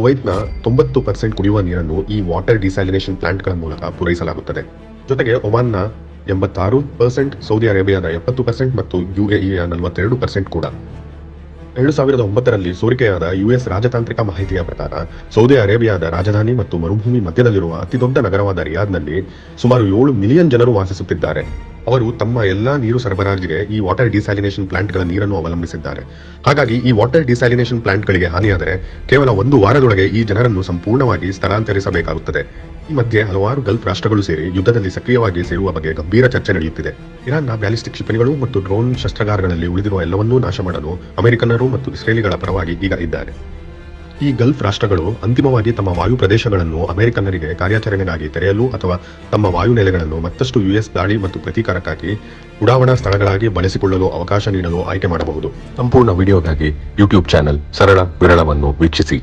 ಕುವೈತ್ನ 90% ಕುಡಿಯುವ ನೀರನ್ನು ಈ ವಾಟರ್ ಡಿಸ್ಯಾಲಿನೇಷನ್ ಪ್ಲಾಂಟ್ಗಳ ಮೂಲಕ ಪೂರೈಸಲಾಗುತ್ತದೆ. ಜೊತೆಗೆ ಒಮಾನ್ನ 86%, ಸೌದಿ ಅರೇಬಿಯಾದ 70% ಮತ್ತು UAEಯ 42% ಕೂಡ. 2009ರಲ್ಲಿ ಸೋರಿಕೆಯಾದ US ರಾಜತಾಂತ್ರಿಕ ಮಾಹಿತಿಯ ಪ್ರಕಾರ ಸೌದಿ ಅರೇಬಿಯಾದ ರಾಜಧಾನಿ ಮತ್ತು ಮರುಭೂಮಿ ಮಧ್ಯದಲ್ಲಿರುವ ಅತಿದೊಡ್ಡ ನಗರವಾದ ರಿಯಾದ್ನಲ್ಲಿ ಸುಮಾರು 7 ಮಿಲಿಯನ್ ಜನರು ವಾಸಿಸುತ್ತಿದ್ದಾರೆ. ಅವರು ತಮ್ಮ ಎಲ್ಲಾ ನೀರು ಸರಬರಾಜಿಗೆ ಈ ವಾಟರ್ ಡಿಸ್ಯಾಲಿನೇಷನ್ ಪ್ಲಾಂಟ್ಗಳ ನೀರನ್ನು ಅವಲಂಬಿಸಿದ್ದಾರೆ. ಹಾಗಾಗಿ ಈ ವಾಟರ್ ಡಿಸ್ಯಾಲಿನೇಷನ್ ಪ್ಲಾಂಟ್ಗಳಿಗೆ ಹಾನಿಯಾದರೆ ಕೇವಲ 1 ವಾರದೊಳಗೆ ಈ ಜನರನ್ನು ಸಂಪೂರ್ಣವಾಗಿ ಸ್ಥಳಾಂತರಿಸಬೇಕಾಗುತ್ತದೆ. ಈ ಮಧ್ಯೆ ಹಲವಾರು ಗಲ್ಫ್ ರಾಷ್ಟ್ರಗಳು ಸೇರಿ ಯುದ್ಧದಲ್ಲಿ ಸಕ್ರಿಯವಾಗಿ ಸೇರುವ ಬಗ್ಗೆ ಗಂಭೀರ ಚರ್ಚೆ ನಡೆಯುತ್ತಿದೆ. ಇರಾನ್ನ ಬ್ಯಾಲಿಸ್ಟಿಕ್ ಕ್ಷಿಪಣಿಗಳು ಮತ್ತು ಡ್ರೋನ್ ಶಸ್ತ್ರಾಗಾರಗಳಲ್ಲಿ ಉಳಿದಿರುವ ಎಲ್ಲವನ್ನೂ ನಾಶ ಮಾಡಲು ಅಮೆರಿಕನ್ನರು ಮತ್ತು ಇಸ್ರೇಲಿಗಳ ಪರವಾಗಿ ಈಗ ಇದ್ದಾರೆ. ಈ ಗಲ್ಫ್ ರಾಷ್ಟ್ರಗಳು ಅಂತಿಮವಾಗಿ ತಮ್ಮ ವಾಯು ಪ್ರದೇಶಗಳನ್ನು ಅಮೆರಿಕನ್ನರಿಗೆ ಕಾರ್ಯಾಚರಣೆಗಾಗಿ ತೆರೆಯಲು ಅಥವಾ ತಮ್ಮ ವಾಯುನೆಲೆಗಳನ್ನು ಮತ್ತಷ್ಟು US ದಾಳಿ ಮತ್ತು ಪ್ರತೀಕಾರಕ್ಕಾಗಿ ಉಡಾವಣಾ ಸ್ಥಳಗಳಾಗಿ ಬಳಸಿಕೊಳ್ಳಲು ಅವಕಾಶ ನೀಡಲು ಆಯ್ಕೆ ಮಾಡಬಹುದು. ಸಂಪೂರ್ಣ ವಿಡಿಯೋಗಾಗಿ ಯೂಟ್ಯೂಬ್ ಚಾನೆಲ್ ಸರಳ ವಿರಳವನ್ನು ವೀಕ್ಷಿಸಿ.